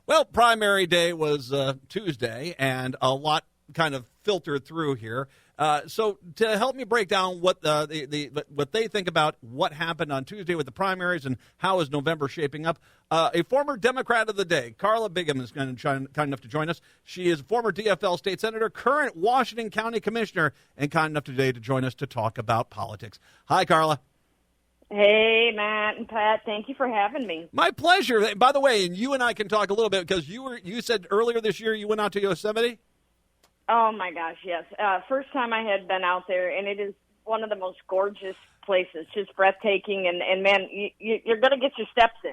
Well, primary day was Tuesday, and a lot kind of filtered through here. So to help me break down what what they think about what happened on Tuesday with the primaries and how is November shaping up, a former Democrat of the day, Karla Bigham, is kind enough to join us. She is a former DFL state senator, current Washington County commissioner, and kind enough today to join us to talk about politics. Hi, Karla. Hey, Matt and Pat, thank you for having me. My pleasure. By the way, and you and I can talk a little bit because you said earlier this year you went out to Yosemite? Oh, my gosh, yes. First time I had been out there, and it is one of the most gorgeous places, just breathtaking. And man, you're going to get your steps in.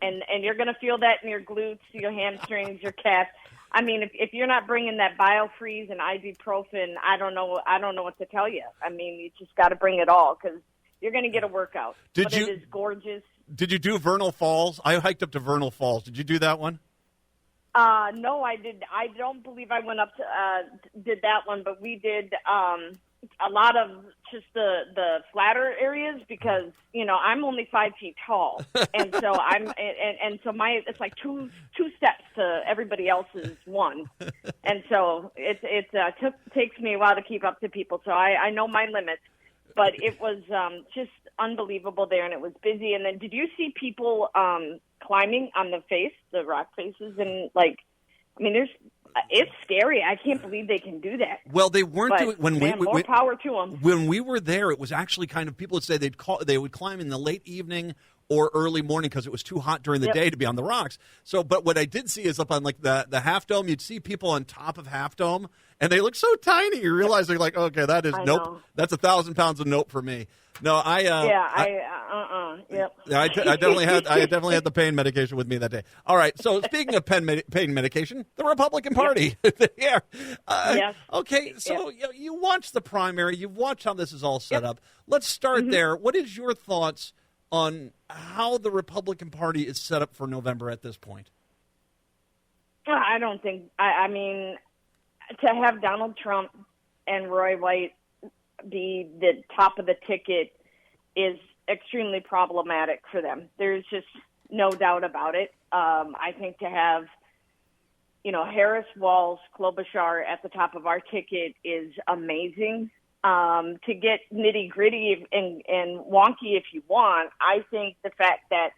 And you're going to feel that in your glutes, your hamstrings, your calves. I mean, if you're not bringing that biofreeze and ibuprofen, I don't know what to tell you. I mean, you just got to bring it all because you're going to get a workout. It is gorgeous. Did you do Vernal Falls? I hiked up to Vernal Falls. Did you do that one? No, I did. I don't believe I went up to did that one, but we did a lot of just the flatter areas because I'm only 5 feet tall, and so it's like two steps to everybody else's one, and so it takes me a while to keep up to people. So I know my limits. But it was just unbelievable there, and it was busy. And then did you see people climbing on the rock faces? And, it's scary. I can't believe they can do that. Well, they weren't doing more power to them. When we were there, it was actually kind of people would say they would climb in the late evening or early morning because it was too hot during the day to be on the rocks. So, but what I did see is up on the Half Dome, you'd see people on top of Half Dome, and they look so tiny. You realize they're like, okay, that is nope. That's 1,000 pounds of nope for me. No, Yep. I definitely had the pain medication with me that day. All right. So speaking of pain medication, the Republican Party. Yes. Okay. So you watched the primary. You've watched how this is all set up. Let's start there. What is your thoughts on how the Republican Party is set up for November at this point? I don't think. I mean, to have Donald Trump and Roy White be the top of the ticket is extremely problematic for them. There's just no doubt about it. I think to have, Harris, Walz, Klobuchar at the top of our ticket is amazing. To get nitty gritty and wonky if you want, I think the fact that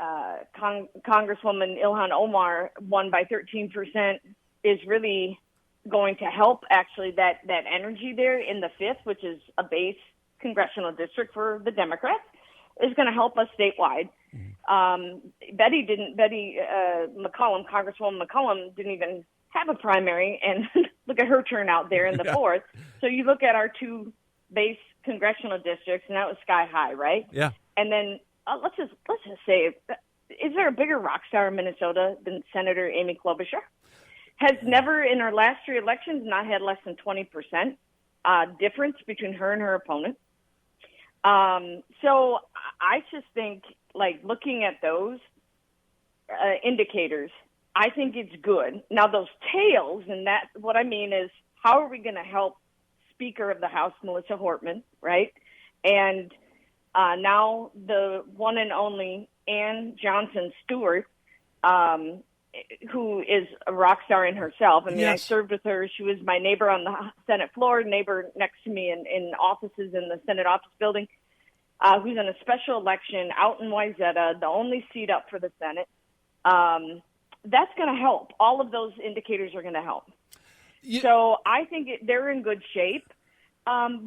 Congresswoman Ilhan Omar won by 13% is really going to help actually that energy there in the 5th, which is a base congressional district for the Democrats, is going to help us statewide. Congresswoman McCollum didn't even have a primary, and look at her turnout there in the 4th. So you look at our 2 base congressional districts, and that was sky high, right? Yeah. And then let's just say, is there a bigger rock star in Minnesota than Senator Amy Klobuchar? Has never in her last 3 elections not had less than 20% difference between her and her opponent. So I just think, looking at those indicators, I think it's good. Now, those tails, and that what I mean is, how are we going to help Speaker of the House, Melissa Hortman, right? And now the one and only Ann Johnson Stewart, who is a rock star in herself. I mean, yes. I served with her. She was my neighbor on the Senate floor, neighbor next to me in offices in the Senate office building, who's in a special election out in Wayzata, the only seat up for the Senate. That's going to help. All of those indicators are going to help. So I think they're in good shape.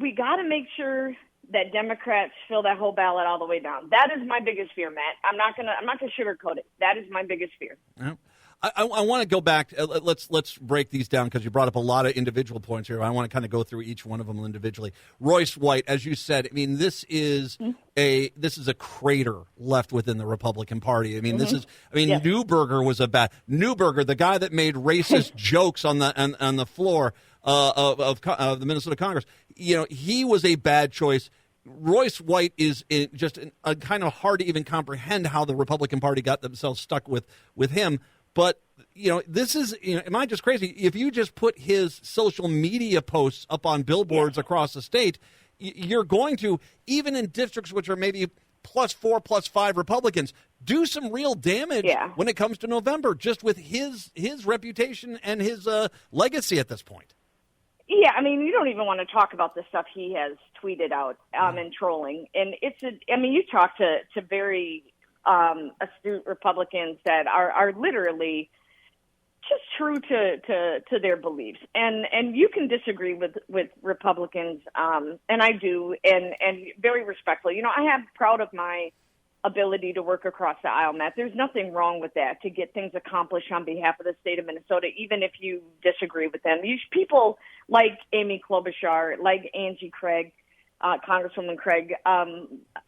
We got to make sure that Democrats fill that whole ballot all the way down. That is my biggest fear, Matt. I'm not gonna sugarcoat it. That is my biggest fear. Yeah. I want to go back. Let's break these down because you brought up a lot of individual points here. I want to kind of go through each one of them individually. Royce White, as you said, I mean, this is a crater left within the Republican Party. I mean, Neuberger was Neuberger, the guy that made racist jokes on the floor of the Minnesota Congress. He was a bad choice. Royce White is just a kind of hard to even comprehend how the Republican Party got themselves stuck with him. But, this is, am I just crazy? If you just put his social media posts up on billboards across the state, you're going to, even in districts which are maybe +4, +5 Republicans, do some real damage when it comes to November, just with his reputation and his legacy at this point. Yeah, I mean, you don't even want to talk about the stuff he has tweeted out and trolling. And you talk to very astute Republicans that are literally just true to their beliefs. And you can disagree with Republicans, and I do, and very respectful. You know, I am proud of my ability to work across the aisle, Matt. There's nothing wrong with that, to get things accomplished on behalf of the state of Minnesota, even if you disagree with them. People like Amy Klobuchar, like Angie Craig, Congresswoman Craig,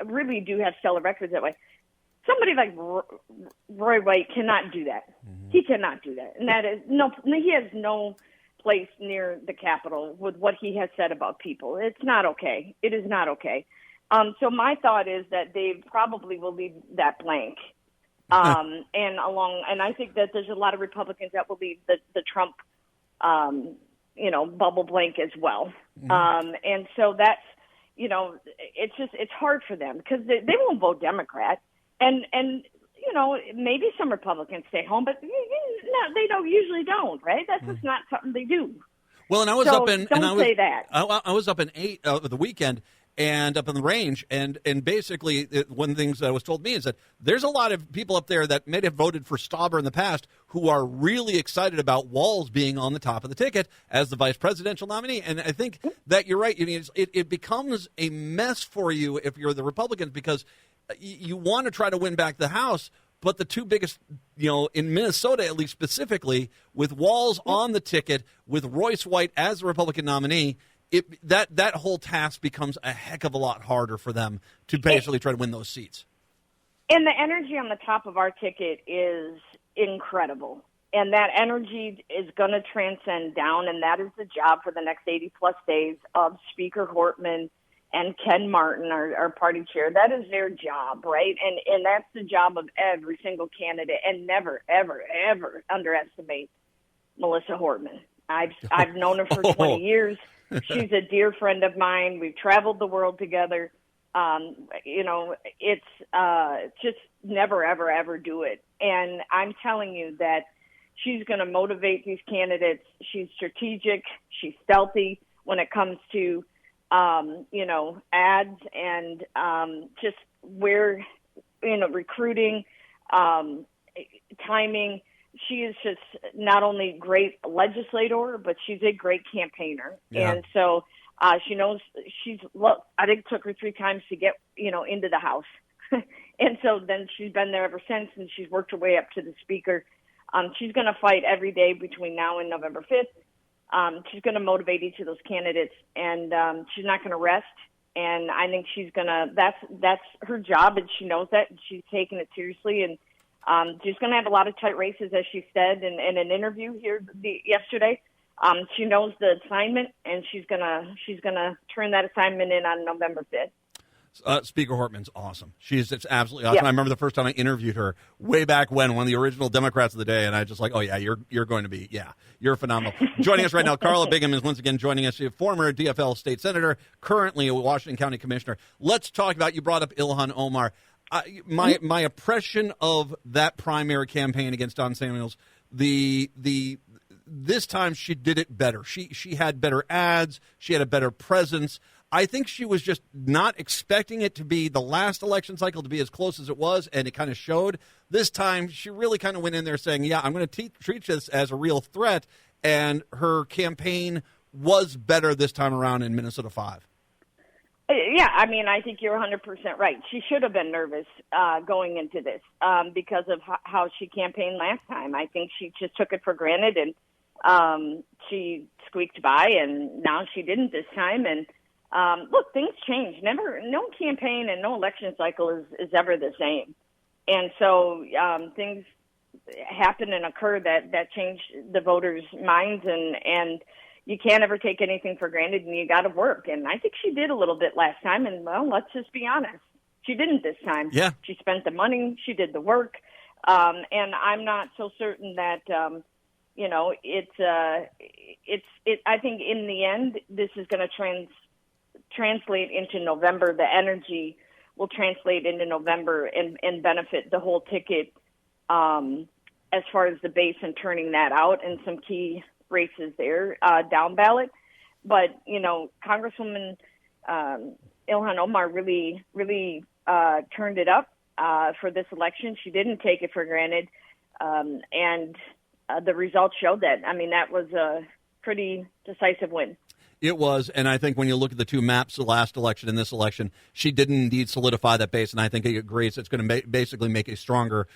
really do have stellar records that way. Somebody like Roy White cannot do that. Mm-hmm. He cannot do that. And he has no place near the Capitol with what he has said about people. It's not okay. It is not okay. So my thought is that they probably will leave that blank. And I think that there's a lot of Republicans that will leave the Trump, bubble blank as well. Mm-hmm. And so that's, it's hard for them because they won't vote Democrat. And maybe some Republicans stay home, but they usually don't, right? That's just not something they do. Well, and I was say that. I was up in 8 of the weekend and up in the range, and basically one of the things that was told me is that there's a lot of people up there that may have voted for Stauber in the past who are really excited about Walz being on the top of the ticket as the vice presidential nominee. And I think that you're right. I mean, it becomes a mess for you if you're the Republicans, because you want to try to win back the House, but the two biggest, in Minnesota at least specifically, with Walz on the ticket, with Royce White as the Republican nominee, that whole task becomes a heck of a lot harder for them to basically try to win those seats. And the energy on the top of our ticket is incredible. And that energy is going to transcend down, and that is the job for the next 80-plus days of Speaker Hortman and Ken Martin, our party chair. That is their job, right? And that's the job of every single candidate. And never, ever, ever underestimate Melissa Hortman. I've known her for 20 years. She's a dear friend of mine. We've traveled the world together. It's just never, ever, ever do it. And I'm telling you that she's going to motivate these candidates. She's strategic. She's stealthy when it comes to ads and just where, recruiting, timing. She is just not only a great legislator, but she's a great campaigner. Yeah. And so she knows I think it took her 3 times to get, into the House. And so then she's been there ever since, and she's worked her way up to the Speaker. She's going to fight every day between now and November 5th. She's going to motivate each of those candidates, and she's not going to rest. And I think that's her job, and she knows that, and she's taking it seriously. And she's going to have a lot of tight races, as she said in an interview here yesterday. She knows the assignment, and she's gonna turn that assignment in on November 5th. Speaker Hortman's awesome. It's absolutely awesome. Yep. I remember the first time I interviewed her way back when, one of the original Democrats of the day, and I just like, oh yeah, you're going to be, you're phenomenal. Joining us right now, Karla Bigham is once again joining us. She's a former DFL state senator, currently a Washington County commissioner. Let's talk about, you brought up Ilhan Omar. My impression of that primary campaign against Don Samuels, this time she did it better. She had better ads. She had a better presence. I think she was just not expecting it to be the last election cycle to be as close as it was, and it kind of showed. This time, she really kind of went in there saying, yeah, I'm going to treat this as a real threat, and her campaign was better this time around in Minnesota 5. Yeah, I mean, I think you're 100% right. She should have been nervous going into this because of how she campaigned last time. I think she just took it for granted, and she squeaked by, and now she didn't this time. And look, things change. No campaign and no election cycle is ever the same. And so things happen and occur that change the voters' minds, and you can't ever take anything for granted, and you got to work. And I think she did a little bit last time, and, well, let's just be honest. She didn't this time. Yeah. She spent the money. She did the work. And I'm not so certain that, I think in the end, this is going to translate into November, the energy will translate into November and benefit the whole ticket as far as the base and turning that out in some key races there down ballot. But, Congresswoman Ilhan Omar really turned it up for this election. She didn't take it for granted. And the results showed that. I mean, that was a pretty decisive win. It was, and I think when you look at the two maps, the last election and this election, she did indeed solidify that base, and I think he agrees it's going to basically make a stronger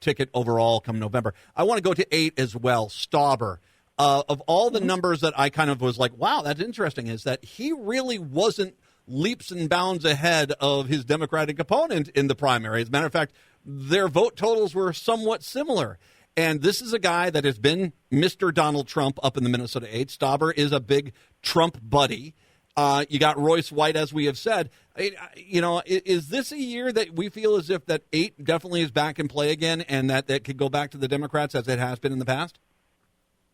ticket overall come November. I want to go to 8 as well, Stauber. Of all the numbers that I kind of was like, wow, that's interesting, is that he really wasn't leaps and bounds ahead of his Democratic opponent in the primary. As a matter of fact, their vote totals were somewhat similar. And this is a guy that has been Mr. Donald Trump up in the Minnesota 8. Stauber is a big Trump buddy. You got Royce White, as we have said. Is this a year that we feel as if that 8 definitely is back in play again and that could go back to the Democrats as it has been in the past?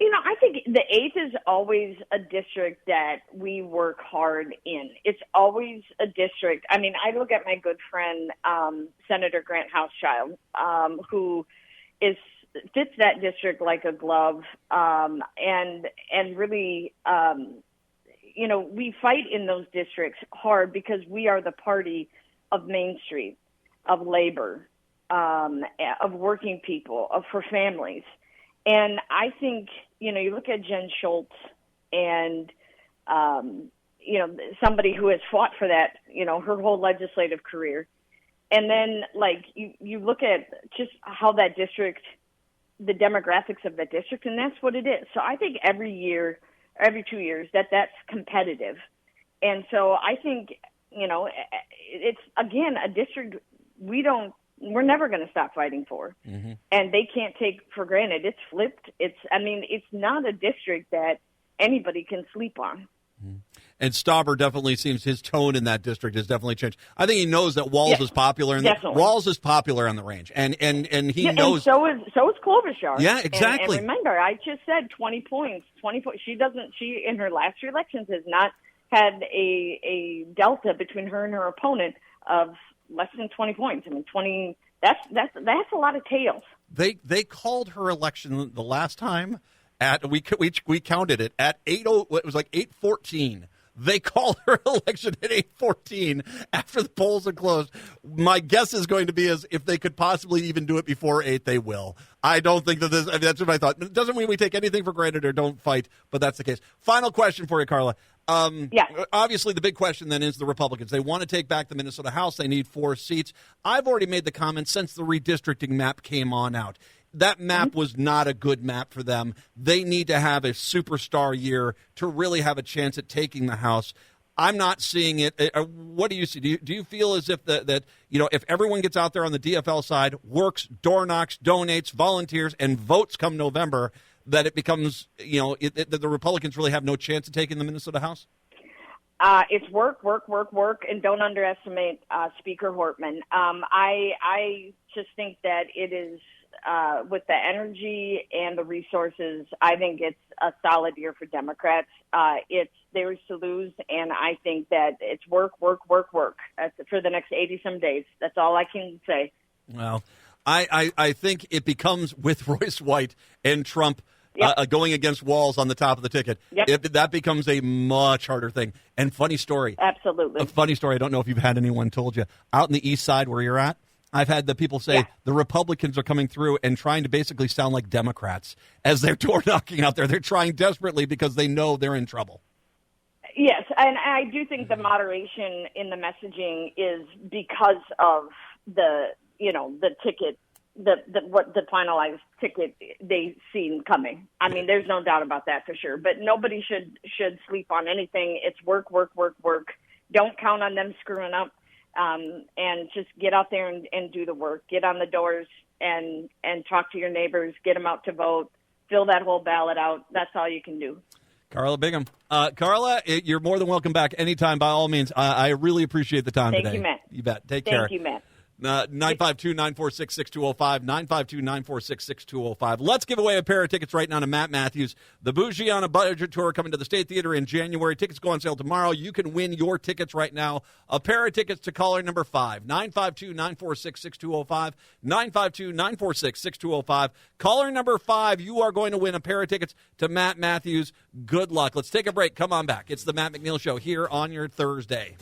I think the 8th is always a district that we work hard in. It's always a district. I mean, I look at my good friend, Senator Grant Houschild, who fits that district like a glove, and really, we fight in those districts hard because we are the party of Main Street, of labor, of working people, for families. And I think, you look at Jen Schultz and, somebody who has fought for that, her whole legislative career. And then, you look at just how that district, the demographics of that district, and that's what it is. So I think every 2 years, that's competitive. And so I think, it's, again, a district we're never going to stop fighting for. Mm-hmm. And they can't take for granted. It's flipped. It's not a district that anybody can sleep on. Mm-hmm. And Stauber definitely seems his tone in that district has definitely changed. I think he knows that Walz is popular. Walz is popular on the range, and he knows. And so is Klobuchar. Yeah, exactly. And remember, I just said 20 points. 20 points. She in her last 3 elections has not had a delta between her and her opponent of less than 20 points. I mean, 20. That's a lot of tails. They called her election the last time at we counted it at 8:00. It was like 8:14. They called her election at 8:14 after the polls had closed. My guess is going to be as if they could possibly even do it before 8, they will. I don't think that that's what I thought. It doesn't mean we take anything for granted or don't fight, but that's the case. Final question for you, Karla. Obviously, the big question then is the Republicans. They want to take back the Minnesota House. They need 4 seats. I've already made the comment since the redistricting map came on out. That map was not a good map for them. They need to have a superstar year to really have a chance at taking the House. I'm not seeing it. What do you see? Do you feel as if that if everyone gets out there on the DFL side, works, door knocks, donates, volunteers, and votes come November, that it becomes, that the Republicans really have no chance of taking the Minnesota House? It's work, and don't underestimate Speaker Hortman. I just think that it is, with the energy and the resources, I think it's a solid year for Democrats. It's theirs to lose, and I think that it's work for the next 80-some days. That's all I can say. Well, I think it becomes with Royce White and Trump going against Walz on the top of the ticket. Yep. That becomes a much harder thing. And funny story. Absolutely. A funny story. I don't know if you've had anyone told you. Out in the east side where you're at, I've had the people say the Republicans are coming through and trying to basically sound like Democrats as they're door knocking out there. They're trying desperately because they know they're in trouble. Yes, and I do think the moderation in the messaging is because of the ticket, the finalized ticket they seen coming. I mean, there's no doubt about that for sure. But nobody should sleep on anything. It's work. Don't count on them screwing up. And just get out there and do the work. Get on the doors and talk to your neighbors. Get them out to vote. Fill that whole ballot out. That's all you can do. Karla Bigham. Karla, you're more than welcome back anytime, by all means. I really appreciate the time today. Thank you, Matt. You bet. Take care. Thank you, Matt. 952-946-6205, 952-946-6205. Let's give away a pair of tickets right now to Matt Matthews, the Bougie on a Budget Tour coming to the State Theater in January. Tickets go on sale tomorrow. You can win your tickets right now. A pair of tickets to caller number 5, 952-946-6205, 952-946-6205. Caller number 5, you are going to win a pair of tickets to Matt Matthews. Good luck. Let's take a break. Come on back. It's the Matt McNeil Show here on your Thursday.